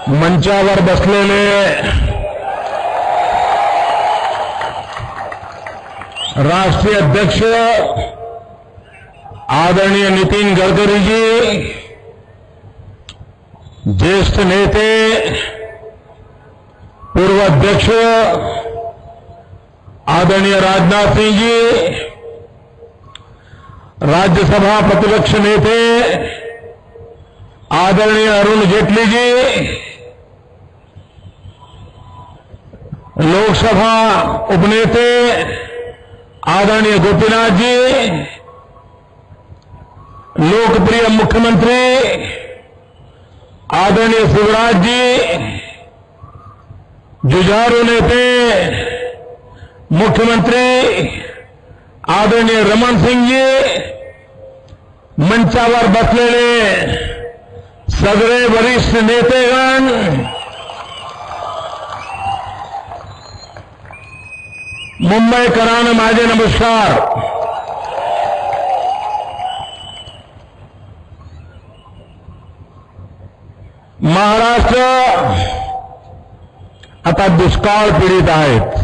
मंचावर बसलेले राष्ट्रीय अध्यक्ष आदरणीय नितीन गडकरी जी, ज्येष्ठ नेते पूर्व अध्यक्ष आदरणीय राजनाथ सिंह जी, राज्यसभा प्रतिपक्ष नेते आदरणीय अरुण जेटली जी, लोकसभा उपनेते आदरणीय गोपीनाथ जी, लोकप्रिय मुख्यमंत्री आदरणीय शिवराज जी, जुझारू नेते मुख्यमंत्री आदरणीय रमन सिंह जी, मंचावर बसलेले सगळे वरिष्ठ नेतेगण, मुंबईकरांना माझे नमस्कार. महाराष्ट्र आता दुष्काळ पीडित आहेत.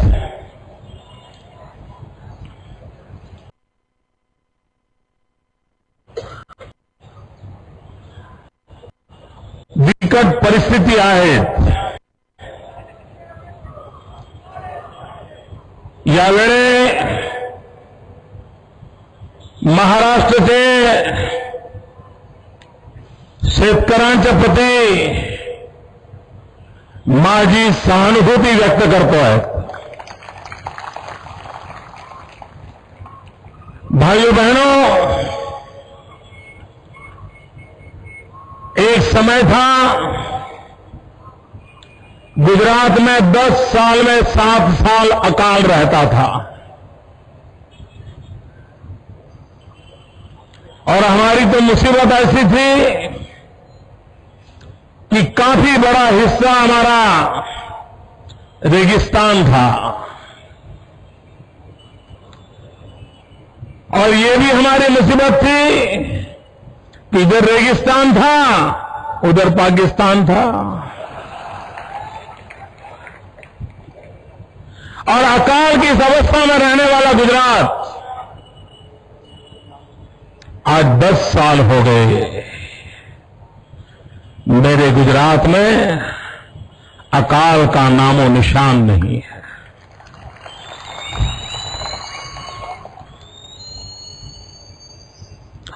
बिकट परिस्थिती आहेत. यावेळी महाराष्ट्राचे शेतकऱ्यांच्या प्रती माझी सहानुभूती व्यक्त करतोय. भाइयों बहनों, एक समय था गुजरात में 10 साल में 7 साल अकाल रहता था और हमारी तो मुसीबत ऐसी थी कि काफी बड़ा हिस्सा हमारा रेगिस्तान था और ये भी हमारी मुसीबत थी कि इधर रेगिस्तान था, उधर पाकिस्तान था और अकाल की इस अवस्था में रहने वाला गुजरात आज 10 साल हो गए. मेरे गुजरात में अकाल का नामो निशान नहीं है.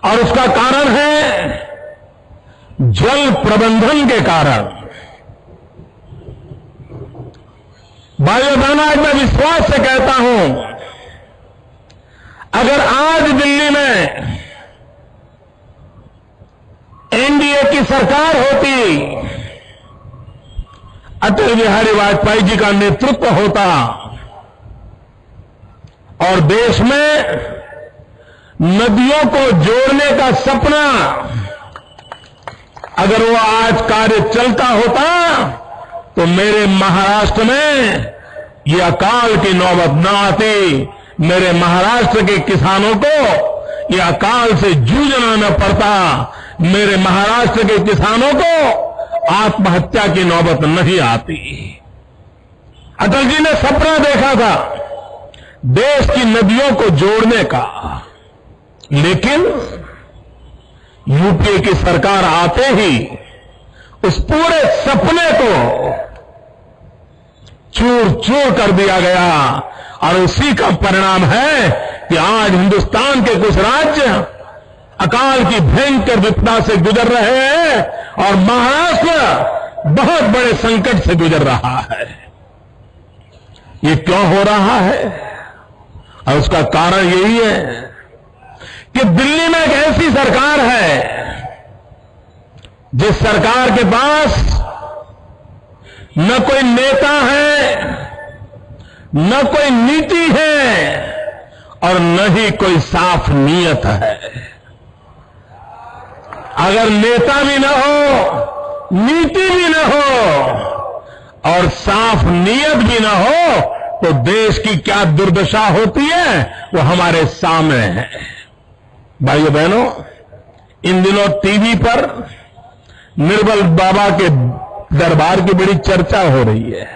और उसका कारण है जल प्रबंधन के कारण. भाइयों बहनों, आज मैं विश्वास से कहता हूं, अगर आज दिल्ली में एनडीए की सरकार होती, अटल बिहारी वाजपेयी जी का नेतृत्व होता और देश में नदियों को जोड़ने का सपना अगर वो आज कार्य चलता होता तो मेरे महाराष्ट्र में ये अकाल की नौबत न आती. मेरे महाराष्ट्र के किसानों को ये अकाल से जूझना न पड़ता. मेरे महाराष्ट्र के किसानों को आत्महत्या की नौबत नहीं आती. अटल जी ने सपना देखा था देश की नदियों को जोड़ने का, लेकिन यूपीए की सरकार आते ही उस पूरे सपने को चूर चूर कर दिया गया और उसी का परिणाम है कि आज हिंदुस्तान के कुछ राज्य अकाल की भयंकर विपदा से गुजर रहे हैं और महाराष्ट्र बहुत बड़े संकट से गुजर रहा है. ये क्यों हो रहा है? और उसका कारण यही है कि दिल्ली में एक ऐसी सरकार है जिस सरकार के पास न कोई नेता है, न कोई नीति है और न ही कोई साफ नीयत है. अगर नेता भी न हो, नीति भी न हो और साफ नीयत भी न हो तो देश की क्या दुर्दशा होती है वो हमारे सामने है. भाइयों बहनों, इन दिनों टीवी पर निर्मल बाबा के दरबार की बड़ी चर्चा हो रही है।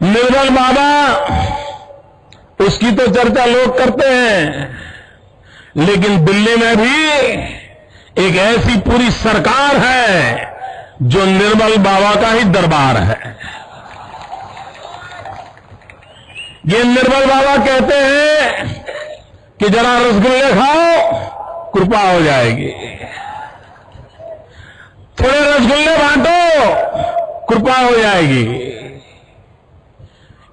निर्मल बाबा, उसकी तो चर्चा लोग करते हैं, लेकिन दिल्ली में भी एक ऐसी पूरी सरकार है जो निर्मल बाबा का ही दरबार है। ये निर्मल बाबा कहते हैं कि जरा रसगुल्ले खाओ, कृपा हो जाएगी, थोड़े रसगुल्ले बांटो, कृपा हो जाएगी।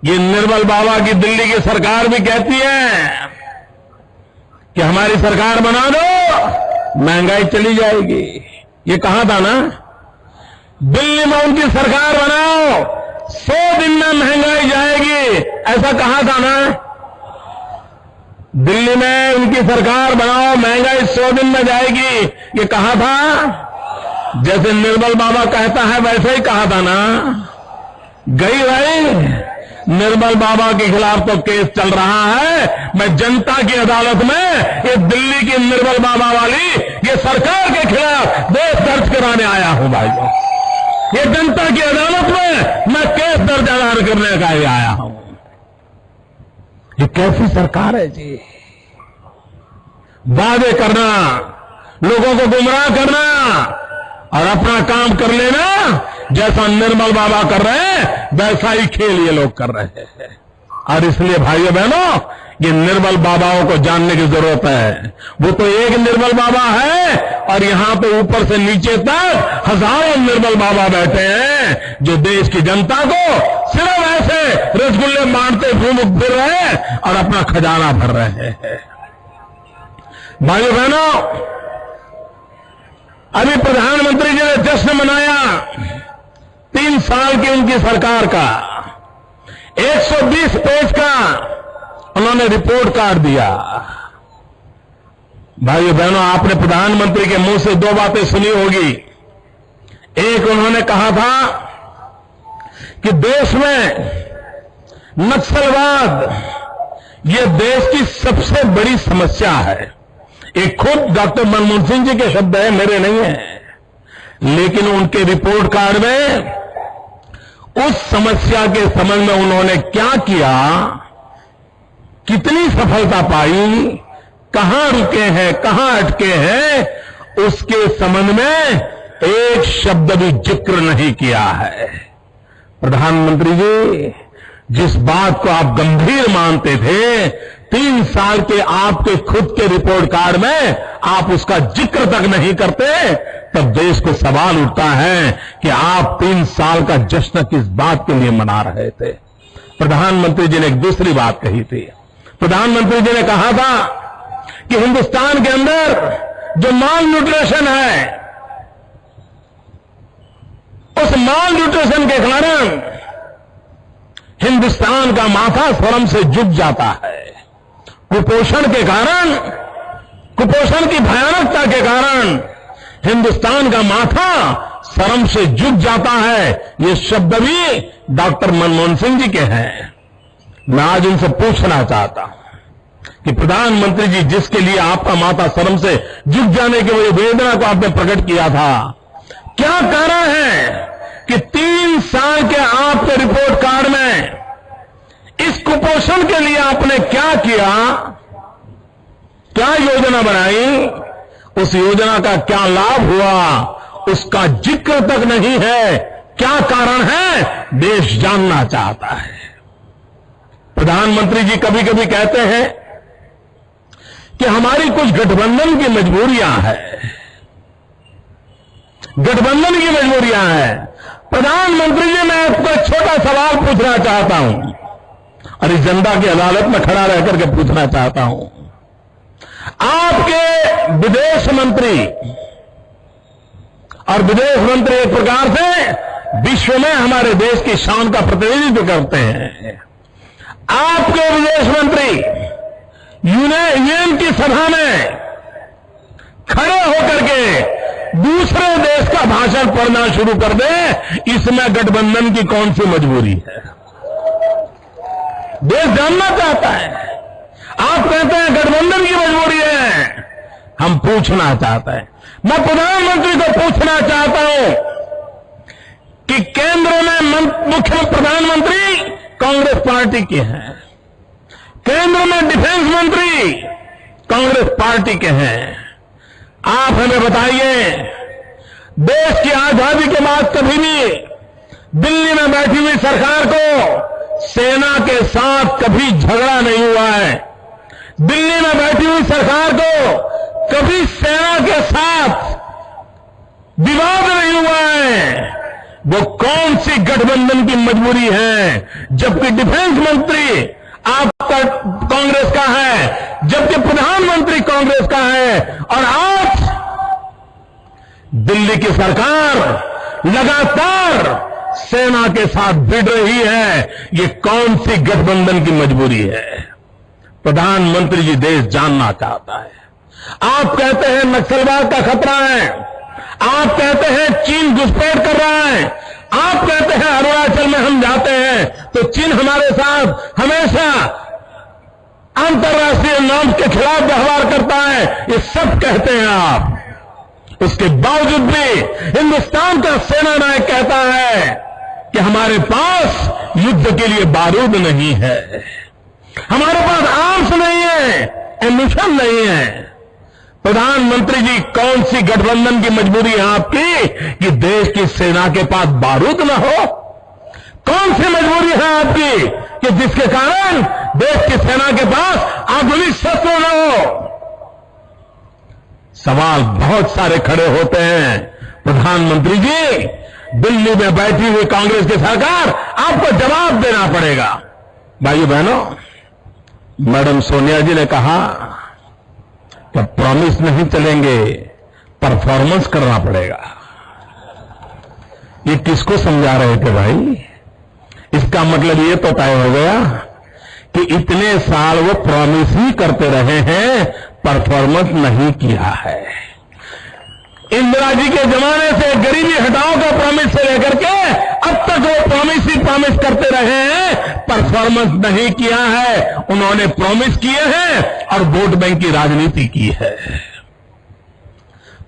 ये निर्मल बाबा की दिल्ली की सरकार भी कहती है कि हमारी सरकार बना दो, महंगाई चली जाएगी। ये कहा था ना, दिल्ली में उनकी सरकार बनाओ, 100 दिन में महंगाई जाएगी, ऐसा कहा था ना। दिल्ली में उनकी सरकार बनाओ, महंगाई 100 दिन में जाएगी, ये कहा था। जैसे निर्मल बाबा कहता है वैसे ही कहा था ना। गई भाई, निर्मल बाबा के खिलाफ तो केस चल रहा है। मैं जनता की अदालत में ये दिल्ली की निर्मल बाबा वाली ये सरकार के खिलाफ केस दर्ज कराने आया हूं भाइयों। ये जनता की अदालत में मैं केस दर्ज करने का ही आया हूं। ये कैसी सरकार है जी? वादे करना, लोगों को गुमराह करना और अपना काम कर लेना। जैसा निर्मल बाबा कर रहे हैं वैसा ही खेल ये लोग कर रहे हैं। और इसलिए भाइयों बहनों, ये निर्मल बाबाओं को जानने की जरूरत है। वो तो एक निर्मल बाबा है और यहां पे ऊपर से नीचे तक हजारों निर्मल बाबा बैठे हैं जो देश की जनता को सिर्फ ऐसे रसगुल्ले बांटते घूम फिर रहे हैं और अपना खजाना भर रहे हैं। भाइयों बहनों, अभी प्रधानमंत्री जी ने जश्न मनाया 3 साल की उनकी सरकार का। 120 पेज का उन्होंने रिपोर्ट कार्ड दिया। भाइयों बहनों, आपने प्रधानमंत्री के मुंह से 2 बातें सुनी होगी। एक, उन्होंने कहा था कि देश में नक्सलवाद ये देश की सबसे बड़ी समस्या है। एक खुद डॉक्टर मनमोहन सिंह जी के शब्द है, मेरे नहीं है। लेकिन उनके रिपोर्ट कार्ड में उस समस्या के संबंध में उन्होंने क्या किया, कितनी सफलता पाई, कहां रुके हैं, कहां अटके हैं, उसके संबंध में एक शब्द भी जिक्र नहीं किया है। प्रधानमंत्री जी, जिस बात को आप गंभीर मानते थे, 3 साल के आपके खुद के रिपोर्ट कार्ड में आप उसका जिक्र तक नहीं करते, तब देश को सवाल उठता है कि आप 3 साल का जश्न किस बात के लिए मना रहे थे। प्रधानमंत्री जी ने एक दूसरी बात कही थी। प्रधानमंत्री जी ने कहा था कि हिंदुस्तान के अंदर जो माल न्यूट्रिशन है, उस माल न्यूट्रिशन के कारण हिंदुस्तान का माथा शर्म से झुक जाता है। कुपोषण के कारण, कुपोषण की भयानकता के कारण हिंदुस्तान का माथा शर्म से झुक जाता है। ये शब्द भी डॉक्टर मनमोहन सिंह जी के हैं। मैं आज उनसे पूछना चाहता हूं कि प्रधानमंत्री जी, जिसके लिए आपका माथा शर्म से झुक जाने की वजह वेदना को आपने प्रकट किया था, क्या कारण है कि 3 साल के आपके रिपोर्ट कार्ड में इस कुपोषण के लिए आपने क्या किया, क्या योजना बनाई, उस योजना का क्या लाभ हुआ, उसका जिक्र तक नहीं है। क्या कारण है, देश जानना चाहता है। प्रधानमंत्री जी कभी कभी कहते हैं कि हमारी कुछ गठबंधन की मजबूरियां हैं, गठबंधन की मजबूरियां हैं। प्रधानमंत्री जी, मैं आपको एक छोटा सवाल पूछना चाहता हूं और इस जनता की अदालत में खड़ा रह करके पूछना चाहता हूं। आपके विदेश मंत्री, और विदेश मंत्री एक प्रकार से विश्व में हमारे देश की शान का प्रतिनिधित्व करते हैं। आपके विदेश मंत्री यूएन की सभा में खड़े होकर के दूसरे देश का भाषण पढ़ना शुरू कर दे, इसमें गठबंधन की कौन सी मजबूरी है? देश जानना चाहता है। आप कहते हैं गठबंधन की मजबूरी है, हम पूछना चाहते हैं मैं प्रधानमंत्री को पूछना चाहता हूं कि केंद्र में मुख्य प्रधानमंत्री कांग्रेस पार्टी के हैं, केंद्र में डिफेंस मंत्री कांग्रेस पार्टी के हैं। आप हमें बताइए, देश की आजादी के बाद कभी भी दिल्ली में बैठी हुई सरकार को सेना के साथ कभी झगड़ा नहीं हुआ है। दिल्ली में बैठी हुई सरकार को कभी सेना के साथ विवाद नहीं हुआ है। वो कौन सी गठबंधन की मजबूरी है, जबकि डिफेंस मंत्री आपका कांग्रेस का है, जबकि प्रधानमंत्री कांग्रेस का है, और आज दिल्ली की सरकार लगातार सेना के साथ भिड़ रही है। ये कौन सी गठबंधन की मजबूरी है? प्रधानमंत्री जी देश जानना चाहता है। आप कहते हैं नक्सलवाद का खतरा है, आप कहते हैं चीन घुसपैठ कर रहा है, आप कहते हैं अरुणाचल में हम जाते हैं तो चीन हमारे साथ हमेशा अंतर्राष्ट्रीय नॉर्म्स के खिलाफ व्यवहार करता है, ये सब कहते हैं आप। उसके बावजूद भी हिंदुस्तान का सेना नायक कहता है कि हमारे पास युद्ध के लिए बारूद नहीं है, हमारे पास आर्म्स नहीं है, एम्यूनिशन नहीं है। प्रधानमंत्री जी, कौन सी गठबंधन की मजबूरी है आपकी कि देश की सेना के पास बारूद न हो? कौन सी मजबूरी है आपकी कि जिसके कारण देश की सेना के पास आधुनिक शस्त्र न हो? सवाल बहुत सारे खड़े होते हैं। प्रधानमंत्री जी, दिल्ली में बैठी हुई कांग्रेस की सरकार, आपको जवाब देना पड़ेगा। भाइयों बहनों, मैडम सोनिया जी ने कहा कि प्रॉमिस नहीं चलेंगे, परफॉर्मेंस करना पड़ेगा। ये किसको समझा रहे थे भाई? इसका मतलब ये तो तय हो गया कि इतने साल वो प्रॉमिस ही करते रहे हैं, परफॉर्मेंस नहीं किया है। इंदिरा जी के जमाने से गरीबी हटाओ का प्रॉमिस से लेकर के अब तक वो प्रॉमिस ही प्रॉमिस करते रहे हैं, परफॉर्मेंस नहीं किया है। उन्होंने प्रॉमिस किए हैं और वोट बैंक की राजनीति की है।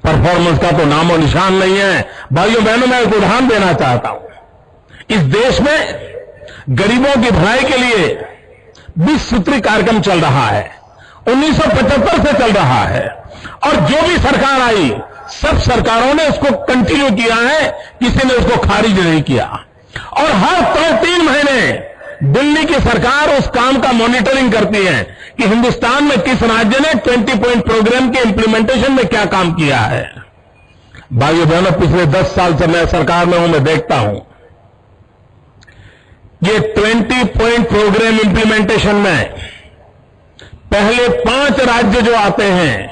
परफॉर्मेंस का तो नामो निशान नहीं है। भाइयों बहनों, मैं एक उदाहरण देना चाहता हूं। इस देश में गरीबों की भलाई के लिए 20 सूत्री कार्यक्रम चल रहा है, 1975 से चल रहा है, और जो भी सरकार आई सब सरकारों ने उसको कंटिन्यू किया है, किसी ने उसको खारिज नहीं किया। और हर 3 महीने दिल्ली की सरकार उस काम का मॉनिटरिंग करती है कि हिंदुस्तान में किस राज्य ने 20 पॉइंट प्रोग्राम के इंप्लीमेंटेशन में क्या काम किया है। भाइयों बहनों, पिछले 10 साल से मैं सरकार में हूं, मैं देखता हूं ये 20 पॉइंट प्रोग्राम इंप्लीमेंटेशन में पहले 5 राज्य जो आते हैं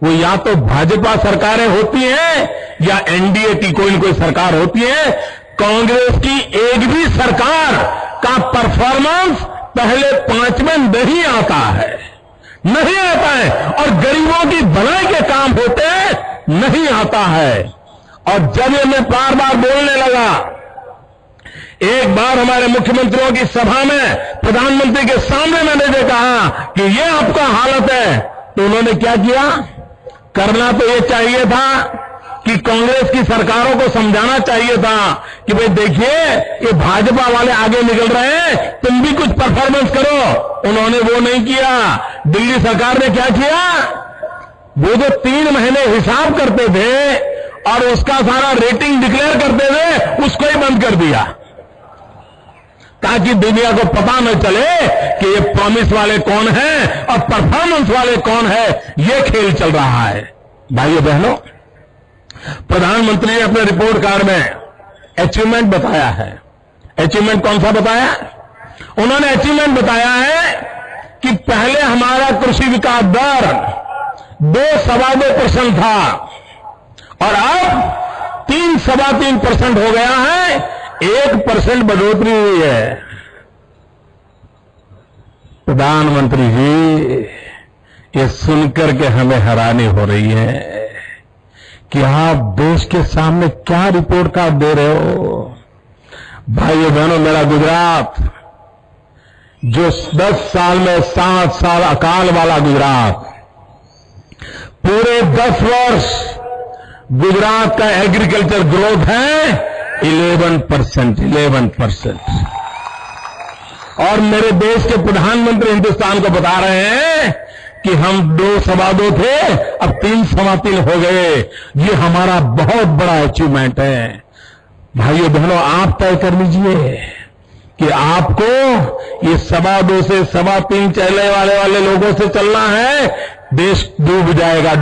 वो या तो भाजपा सरकारें होती हैं या एनडीए की कोई न कोई सरकार होती है। कांग्रेस की एक भी सरकार का परफॉर्मेंस पहले 5 में नहीं आता है, नहीं आता है। और गरीबों की भलाई के काम होते हैं, नहीं आता है। और जब ये मैं बार बार बोलने लगा, एक बार हमारे मुख्यमंत्रियों की सभा में प्रधानमंत्री के सामने मैंने कहा कि ये आपका हालत है, तो उन्होंने क्या किया? करना तो ये चाहिए था कि कांग्रेस की सरकारों को समझाना चाहिए था कि भाई देखिए, ये भाजपा वाले आगे निकल रहे हैं, तुम भी कुछ परफॉर्मेंस करो। उन्होंने वो नहीं किया। दिल्ली सरकार ने क्या किया? वो जो 3 महीने हिसाब करते थे और उसका सारा रेटिंग डिक्लेयर करते थे, उसको ही बंद कर दिया, ताकि दुनिया को पता न चले कि ये प्रॉमिस वाले कौन हैं और परफॉर्मेंस वाले कौन है। ये खेल चल रहा है। भाइयों बहनों, प्रधानमंत्री ने अपने रिपोर्ट कार्ड में अचीवमेंट बताया है। अचीवमेंट कौन सा बताया? उन्होंने अचीवमेंट बताया है कि पहले हमारा कृषि विकास दर 2.25% था और अब 3.25% हो गया है, 1% बढ़ोतरी हुई है। प्रधानमंत्री जी, ये सुनकर के हमें हैरानी हो रही है कि आप देश के सामने क्या रिपोर्ट कार्ड दे रहे हो। भाइयों बहनों, मेरा गुजरात जो 10 साल में 7 साल अकाल वाला गुजरात, पूरे 10 वर्ष गुजरात का एग्रीकल्चर ग्रोथ है 11%। और मेरे देश के प्रधानमंत्री हिंदुस्तान को बता रहे हैं कि हम 2.25 थे, अब 3.3 हो गए। ये हमारा बहुत बड़ा अचीवमेंट है। भाइयों बहनों, आप तय कर लीजिए कि आपको ये 2.25 से 3.25 चलने वाले लोगों से चलना है। देश डूब जाएगा,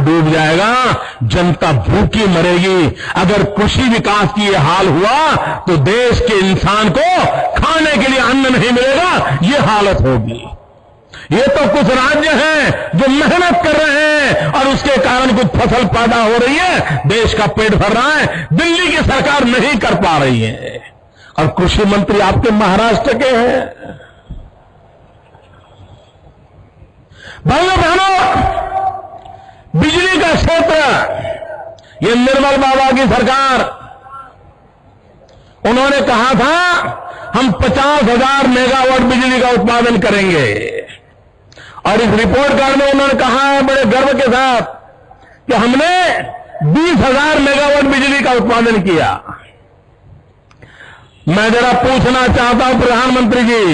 जनता भूखी मरेगी। अगर कृषि विकास की ये हाल हुआ तो देश के इंसान को खाने के लिए अन्न नहीं मिलेगा, ये हालत होगी। ये तो कुछ राज्य हैं जो मेहनत कर रहे हैं और उसके कारण कुछ फसल पैदा हो रही है, देश का पेट भर रहा है। दिल्ली की सरकार नहीं कर पा रही है और कृषि मंत्री आपके महाराष्ट्र के हैं। भाइयों बहनों, बिजली का क्षेत्र, ये निर्मल बाबा की सरकार, उन्होंने कहा था हम 50,000 मेगावाट बिजली का उत्पादन करेंगे और इस रिपोर्ट कार्ड में उन्होंने कहा है बड़े गर्व के साथ कि हमने 20,000 मेगावाट बिजली का उत्पादन किया। मैं जरा पूछना चाहता हूं प्रधानमंत्री जी,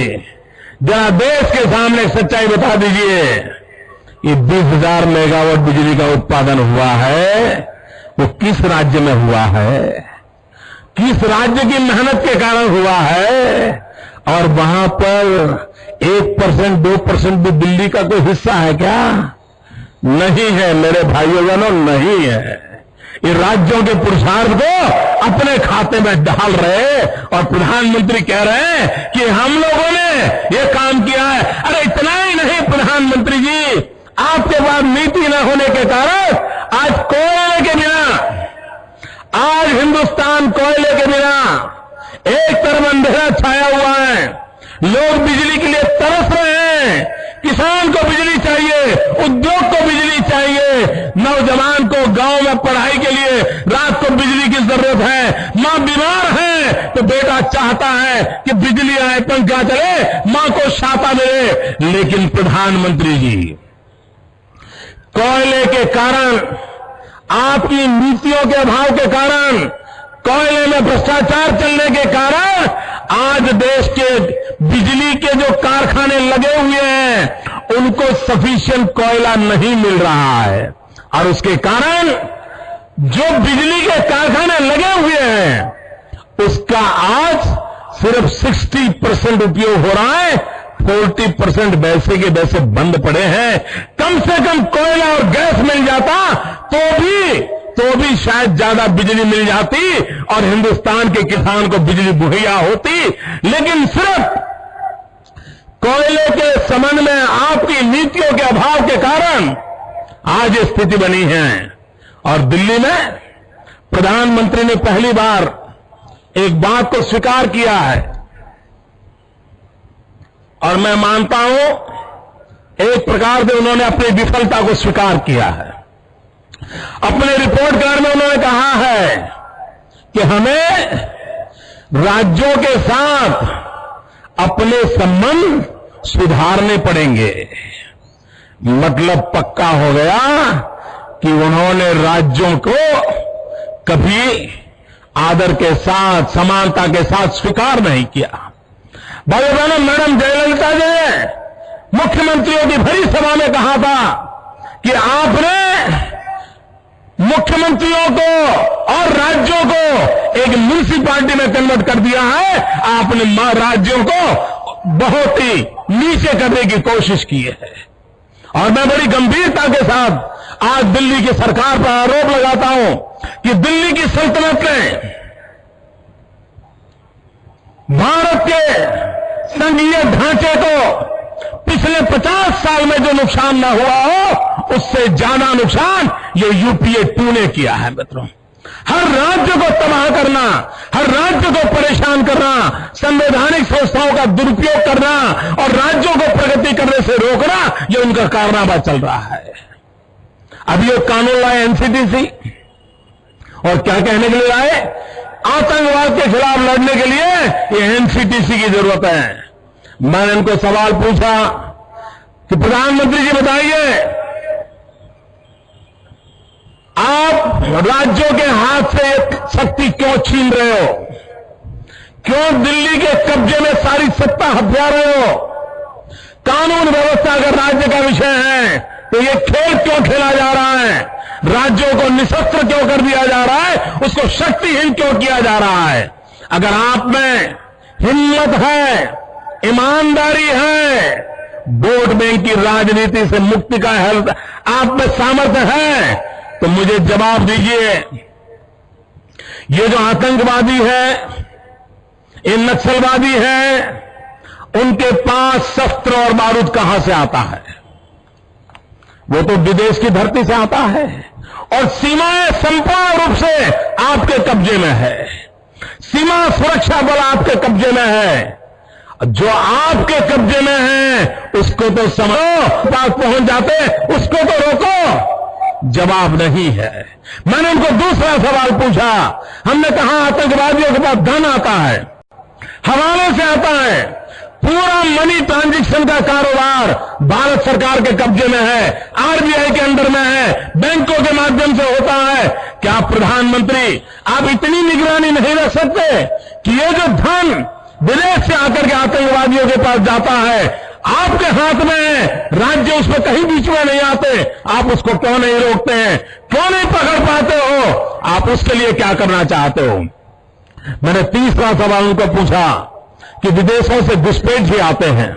जरा देश के सामने सच्चाई बता दीजिए, ये 20,000 मेगावाट बिजली का उत्पादन हुआ है, वो किस राज्य में हुआ है, किस राज्य की मेहनत के कारण हुआ है? और वहां पर 1%, 2% भी दिल्ली का कोई हिस्सा है क्या? नहीं है मेरे भाइयों बहनों, नहीं है। ये राज्यों के पुरुषार्थ को अपने खाते में डाल रहे और प्रधानमंत्री कह रहे हैं कि हम लोगों ने ये काम किया है। अरे इतना ही नहीं प्रधानमंत्री जी, आपके पास नीति न होने के कारण आज कोयले के बिना, आज हिंदुस्तान कोयले के बिना एक तरफ अंधेरा छाया हुआ है। लोग बिजली के लिए तरस रहे हैं, किसान को बिजली चाहिए, उद्योग को बिजली चाहिए, नौजवान को गांव में पढ़ाई के लिए रात को बिजली की जरूरत है, मां बीमार है तो बेटा चाहता है कि बिजली आए, पंखा चले, मां को छाता मिले। लेकिन प्रधानमंत्री जी, कोयले के कारण, आपकी नीतियों के अभाव के कारण, कोयले में भ्रष्टाचार चलने के कारण आज देश के बिजली के जो कारखाने लगे हुए हैं उनको सफिशिएंट कोयला नहीं मिल रहा है और उसके कारण जो बिजली के कारखाने लगे हुए हैं उसका आज सिर्फ 60% उपयोग हो रहा है, 40% वैसे के वैसे बंद पड़े हैं। कम से कम कोयला और गैस मिल जाता तो भी शायद ज्यादा बिजली मिल जाती और हिंदुस्तान के किसान को बिजली मुहैया होती। लेकिन सिर्फ कोयले के संबंध में आपकी नीतियों के अभाव के कारण आज ये स्थिति बनी है। और दिल्ली में प्रधानमंत्री ने पहली बार एक बात को स्वीकार किया है और मैं मानता हूं एक प्रकार से उन्होंने अपनी विफलता को स्वीकार किया है। अपने रिपोर्ट कार्ड में उन्होंने कहा है कि हमें राज्यों के साथ अपने संबंध सुधारने पड़ेंगे। मतलब पक्का हो गया कि उन्होंने राज्यों को कभी आदर के साथ, समानता के साथ स्वीकार नहीं किया। भाइयों बहनों, मैडम जयललिता जी ने मुख्यमंत्रियों की भरी सभा में कहा था कि आपने मुख्यमंत्रियों को और राज्यों को एक म्युनिसिपैलिटी में कन्वर्ट कर दिया है। आपने राज्यों को बहुत ही नीचे करने की कोशिश की है। और मैं बड़ी गंभीरता के साथ आज दिल्ली की सरकार पर आरोप लगाता हूं कि दिल्ली की सल्तनत ने भारत के संघीय ढांचे को पिछले 50 साल में जो नुकसान न हुआ हो उससे ज्यादा नुकसान ये यूपीए 2 ने किया है। मित्रों, हर राज्य को तबाह करना, हर राज्य को परेशान करना, संवैधानिक संस्थाओं का दुरुपयोग करना और राज्यों को प्रगति करने से रोकना, ये उनका कारनामा चल रहा है। अभी एक कानून लाए एनसीटीसी और क्या कहने के लिए लाए? आतंकवाद के खिलाफ लड़ने के लिए ये एनसीटीसी की जरूरत है। मैंने उनको सवाल पूछा कि प्रधानमंत्री जी बताइए, आप राज्यों के हाथ से शक्ति क्यों छीन रहे हो? क्यों दिल्ली के कब्जे में सारी सत्ता हथिया रहे हो? कानून व्यवस्था अगर राज्य का विषय है तो ये खेल क्यों खेला जा रहा है? राज्यों को निशस्त्र क्यों कर दिया जा रहा है? उसको शक्तिहीन क्यों किया जा रहा है? अगर आप में हिम्मत है, ईमानदारी है, वोट बैंक की राजनीति से मुक्ति का आप में सामर्थ्य है, तो मुझे जवाब दीजिए, ये जो आतंकवादी है, ये नक्सलवादी है, उनके पास शस्त्र और बारूद कहां से आता है? वो तो विदेश की धरती से आता है और सीमाएं संपूर्ण रूप से आपके कब्जे में है। सीमा सुरक्षा बल आपके कब्जे में है। जो आपके कब्जे में है उसको तो समझो, पास पहुंच जाते उसको तो रोको। जवाब नहीं है। मैंने उनको दूसरा सवाल पूछा। हमने कहा आतंकवादियों के पास धन आता है, हवाले से आता है, पूरा मनी ट्रांजैक्शन का कारोबार भारत सरकार के कब्जे में है, आरबीआई के अंडर में है, बैंकों के माध्यम से होता है। क्या प्रधानमंत्री आप इतनी निगरानी नहीं रख सकते कि ये जो धन विदेश से आकर के आतंकवादियों के पास जाता है आपके हाथ में है, राज्य उसमें कहीं बीच में नहीं आते, आप उसको क्यों नहीं रोकते हैं? क्यों नहीं पकड़ पाते हो? आप उसके लिए क्या करना चाहते हो? मैंने तीसरा सवाल उनको पूछा कि विदेशों से घुसपैठ भी आते हैं,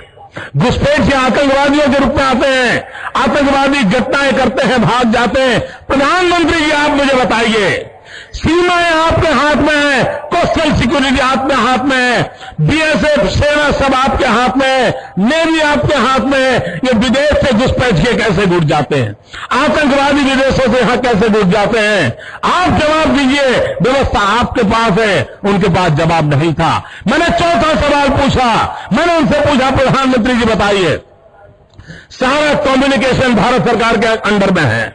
घुसपैठ से आतंकवादियों के रूप में आते हैं, आतंकवादी घटनाएं करते हैं, भाग जाते हैं। प्रधानमंत्री जी आप मुझे बताइए, सीमाएं आपके हाथ में है, कोस्टल सिक्योरिटी आपके हाथ में है, बीएसएफ सेना सब आपके हाथ में है, नेवी आपके हाथ में है, ये विदेश से घुसपैठ के कैसे घुस जाते हैं? आतंकवादी विदेशों से यहां कैसे घुस जाते हैं? आप जवाब दीजिए। व्यवस्था आपके पास है, उनके पास जवाब नहीं था। मैंने चौथा सवाल पूछा, मैंने उनसे पूछा प्रधानमंत्री जी बताइए, सारा कम्युनिकेशन भारत सरकार के अंडर में है।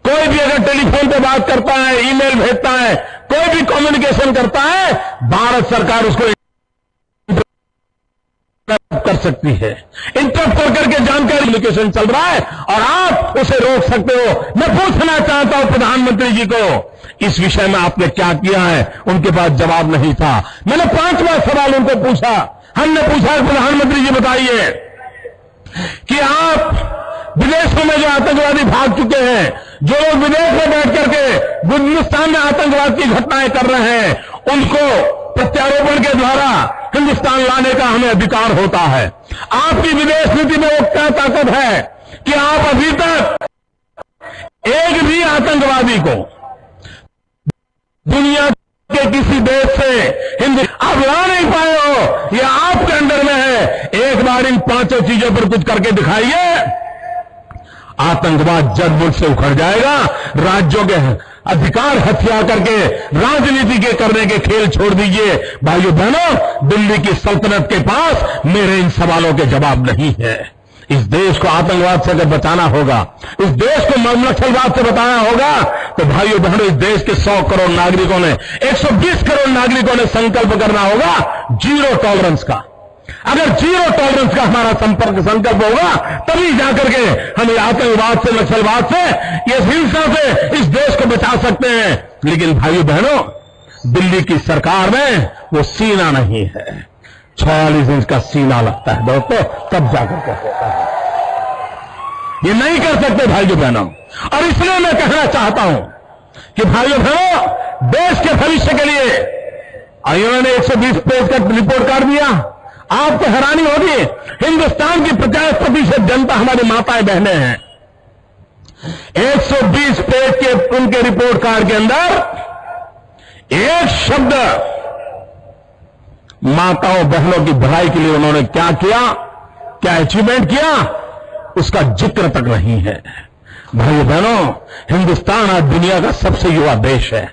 कोई भी अगर टेलीफोन पे बात करता है, ईमेल भेजता है, कोई भी कम्युनिकेशन करता है, भारत सरकार उसको कर सकती है। इंटरप्ट करके जानकारी कम्युनिकेशन चल रहा है और आप उसे रोक सकते हो। मैं पूछना चाहता हूं प्रधानमंत्री जी को, इस विषय में आपने क्या किया है? उनके पास जवाब नहीं था। मैंने पांचवा सवाल उनको पूछा, हमने पूछा प्रधानमंत्री जी बताइए कि आप विदेशों में जो आतंकवादी भाग चुके हैं, जो लोग विदेश में बैठ करके हिंदुस्तान में आतंकवाद की घटनाएं कर रहे हैं, उनको प्रत्यारोपण के द्वारा हिंदुस्तान लाने का हमें अधिकार होता है। आपकी विदेश नीति में वो क्या ताकत है कि आप अभी तक एक भी आतंकवादी को दुनिया के किसी देश से आप ला नहीं पाए हो? ये आपके अंडर में है। एक बार इन पांचों चीजों पर कुछ करके दिखाइए, आतंकवाद जड़ से उखड़ जाएगा। राज्यों के अधिकार हथिया करके राजनीति के करने के खेल छोड़ दीजिए। भाइयों बहनों, दिल्ली की सल्तनत के पास मेरे इन सवालों के जवाब नहीं है। इस देश को आतंकवाद से अगर बचाना होगा, इस देश को नक्सलवाद से बचाना होगा, तो भाइयों बहनों, इस देश के 100 करोड़ नागरिकों ने, 120 करोड़ नागरिकों ने संकल्प करना होगा जीरो टॉलरेंस का। अगर जीरो टॉलरेंस का हमारा संकल्प होगा, तभी जाकर के हम आतंकवाद से, नक्सलवाद से, इस हिंसा से इस देश को बचा सकते हैं। लेकिन भाइयों बहनों, दिल्ली की सरकार में वो सीना नहीं है। 46 इंच का सीना लगता है दोस्तों, तब जाकर के होता है। ये नहीं कर सकते भाइयों बहनों। और इसलिए मैं कहना चाहता हूं कि भाइयों बहनों, देश के भविष्य के लिए इन्होंने 120 पेज का रिपोर्ट कार्ड दिया। आपको हैरानी होगी, हिंदुस्तान की 50% जनता हमारी माताएं बहनें हैं। 120 पेज के उनके रिपोर्ट कार्ड के अंदर एक शब्द माताओं बहनों की भलाई के लिए उन्होंने क्या किया, क्या अचीवमेंट किया, उसका जिक्र तक नहीं है। भाइयों बहनों, हिंदुस्तान आज दुनिया का सबसे युवा देश है।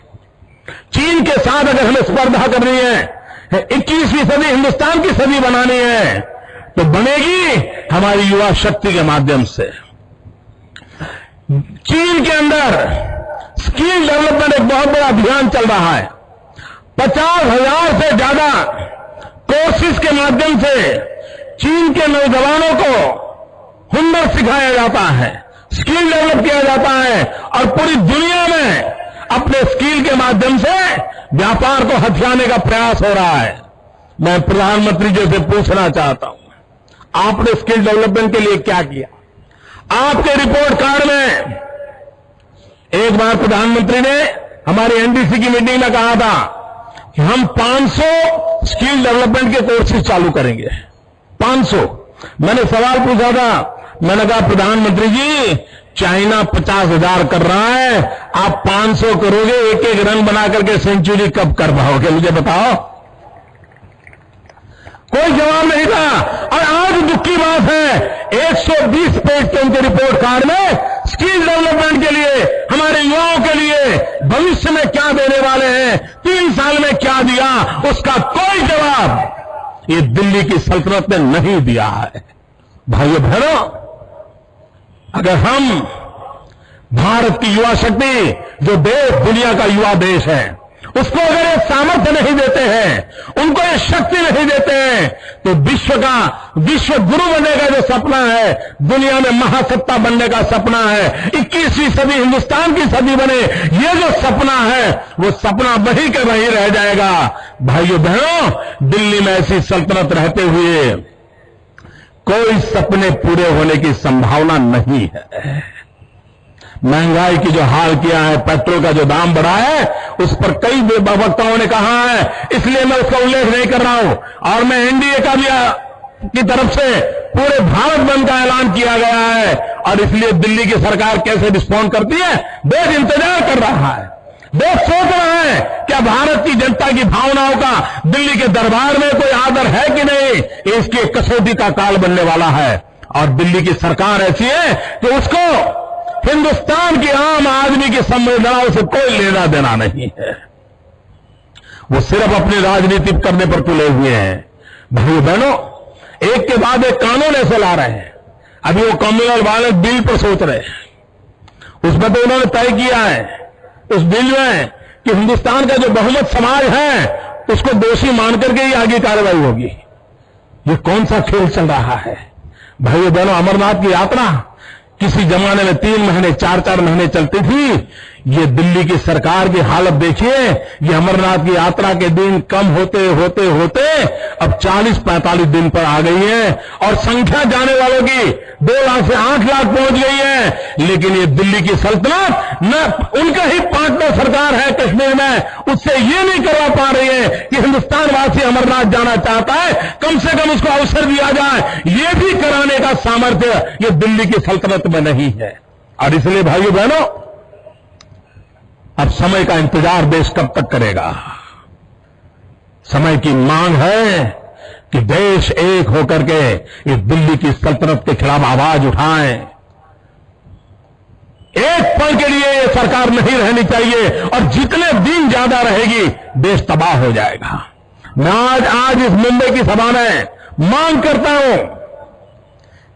चीन के साथ अगर हमें स्पर्धा करनी है, 21वीं सदी हिंदुस्तान की सदी बनानी है, तो बनेगी हमारी युवा शक्ति के माध्यम से। चीन के अंदर स्किल डेवलपमेंट एक बहुत बड़ा अभियान चल रहा है। 50,000 से ज्यादा कोर्सेज के माध्यम से चीन के नौजवानों को हुनर सिखाया जाता है, स्किल डेवलप किया जाता है और पूरी दुनिया में अपने स्किल के माध्यम से व्यापार को हथियाने का प्रयास हो रहा है। मैं प्रधानमंत्री जी से पूछना चाहता हूं, आपने स्किल डेवलपमेंट के लिए क्या किया? आपके रिपोर्ट कार्ड में एक बार प्रधानमंत्री ने हमारी एनडीसी की मीटिंग में कहा था कि हम 500 स्किल डेवलपमेंट के कोर्सेज चालू करेंगे। 500। मैंने सवाल पूछा था, मैंने कहा प्रधानमंत्री जी चाइना 50,000 कर रहा है, आप 500 करोगे, एक एक रन बना करके सेंचुरी कब कर पाओगे मुझे बताओ? कोई जवाब नहीं था। और आज दुख की बात है 120 पेज के उनके रिपोर्ट कार्ड में स्किल डेवलपमेंट के लिए, हमारे युवाओं के लिए भविष्य में क्या देने वाले हैं, 3 साल में क्या दिया, उसका कोई जवाब ये दिल्ली की सल्तनत ने नहीं दिया है। भाइयों बहनों, अगर हम भारत की युवा शक्ति, जो देश दुनिया का युवा देश है, उसको अगर ये सामर्थ्य नहीं देते हैं, उनको ये शक्ति नहीं देते हैं, तो विश्व गुरु बनने का जो सपना है, दुनिया में महासत्ता बनने का सपना है, 21वीं सदी हिंदुस्तान की सदी बने, ये जो सपना है वो सपना वही का वही रह जाएगा। भाइयों बहनों, दिल्ली में ऐसी सल्तनत रहते हुए कोई सपने पूरे होने की संभावना नहीं है। महंगाई की जो हाल किया है, पेट्रोल का जो दाम बढ़ा है, उस पर कई वक्ताओं ने कहा है, इसलिए मैं उसका उल्लेख नहीं कर रहा हूं। और मैं एनडीए का भी की तरफ से पूरे भारत बंद का ऐलान किया गया है, और इसलिए दिल्ली की सरकार कैसे रिस्पॉन्ड करती है, देश इंतजार कर रहा है। देश सोच रहा है क्या भारत की जनता की भावनाओं का दिल्ली के दरबार में कोई आदर है कि नहीं। इसकी कसौटी का काल बनने वाला है, और दिल्ली की सरकार ऐसी है कि उसको हिंदुस्तान के आम आदमी की संवेदनाओं से कोई लेना देना नहीं है। वो सिर्फ अपनी राजनीति करने पर तुले हुए हैं। भाइयों बहनों, एक के बाद एक कानून ऐसे ला रहे हैं। अभी वो कम्युनल वायलेंस बिल पर सोच रहे हैं, उसमें तो उन्होंने तय किया है उस बिल में कि हिंदुस्तान का जो बहुमत समाज है उसको दोषी मान करके ही आगे कार्रवाई होगी। ये कौन सा खेल चल रहा है? भाइयों बहनों, अमरनाथ की यात्रा किसी जमाने में 3 महीने 4-4 महीने चलती थी। ये दिल्ली की सरकार की हालत देखिए, ये अमरनाथ की यात्रा के दिन कम होते होते होते अब 40-45 दिन पर आ गई है, और संख्या जाने वालों की 2 लाख से 8 लाख पहुंच गई है। लेकिन ये दिल्ली की सल्तनत न उनका ही पार्टनर सरकार है कश्मीर में, उससे ये नहीं करवा पा रही है कि हिंदुस्तान वासी अमरनाथ जाना चाहता है, कम से कम उसको अवसर दिया जाए। ये भी कराने का सामर्थ्य ये दिल्ली की सल्तनत में नहीं है। और इसलिए भाइयों बहनों, अब समय का इंतजार देश कब तक करेगा? समय की मांग है कि देश एक होकर के इस दिल्ली की सल्तनत के खिलाफ आवाज उठाएं। एक पल के लिए ये सरकार नहीं रहनी चाहिए, और जितने दिन ज्यादा रहेगी देश तबाह हो जाएगा। मैं आज इस मुंबई की सभा में मांग करता हूं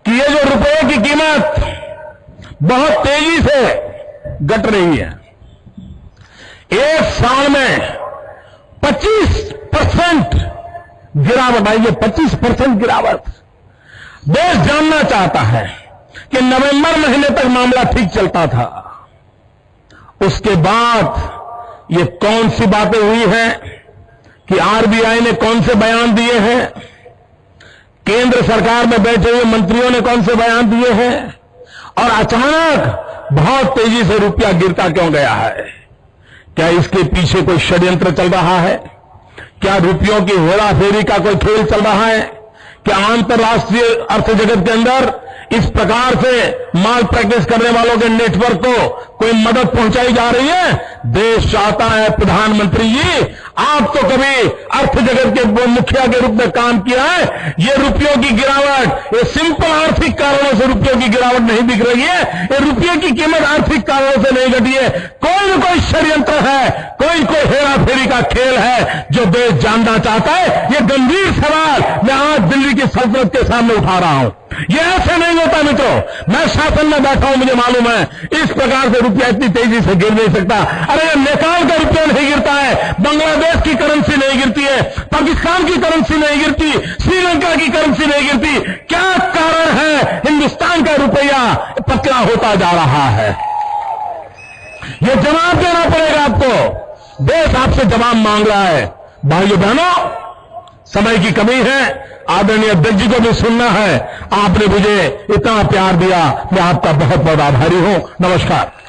कि ये जो रुपए की कीमत बहुत तेजी से घट रही है, एक साल में 25% गिरावट आई है। 25% गिरावट। देश जानना चाहता है कि नवंबर महीने तक मामला ठीक चलता था, उसके बाद ये कौन सी बातें हुई हैं कि आरबीआई ने कौन से बयान दिए हैं, केंद्र सरकार में बैठे हुए मंत्रियों ने कौन से बयान दिए हैं, और अचानक बहुत तेजी से रुपया गिरता क्यों गया है? क्या इसके पीछे कोई षड्यंत्र चल रहा है? क्या रुपयों की हेराफेरी का कोई खेल चल रहा है? क्या अंतर्राष्ट्रीय अर्थ जगत के अंदर इस प्रकार से माल प्रैक्टिस करने वालों के नेटवर्क को कोई मदद पहुंचाई जा रही है? देश चाहता है प्रधानमंत्री जी, आप तो कभी अर्थ जगत के मुखिया के रूप में काम किया है। ये रुपयों की गिरावट, ये सिंपल आर्थिक कारणों से रुपयों की गिरावट नहीं दिख रही है। ये रुपये की कीमत आर्थिक कारणों से नहीं घटी है। कोई न कोई षड्यंत्र है, कोई हेराफेरी का खेल है जो देश जानना चाहता है। ये गंभीर सवाल मैं आज दिल्ली की सल्तनत के सामने उठा रहा हूं। ये ऐसे नहीं होता मित्रों, मैं शासन में बैठा हूं, मुझे मालूम है इस प्रकार से रुपया इतनी तेजी से गिर नहीं सकता। अरे नेपाल का रुपया नहीं गिरता है, बांग्लादेश बांग्लादेश की करेंसी नहीं गिरती है, पाकिस्तान की करेंसी नहीं गिरती, श्रीलंका की करेंसी नहीं गिरती? क्या कारण है हिंदुस्तान का रुपया पतला होता जा रहा है? यह जवाब देना पड़ेगा आपको। देश आपसे जवाब मांग रहा है। भाइयों बहनों, समय की कमी है, आदरणीय अध्यक्ष जी को भी सुनना है। आपने मुझे इतना प्यार दिया, मैं आपका बहुत बहुत आभारी हूं। नमस्कार।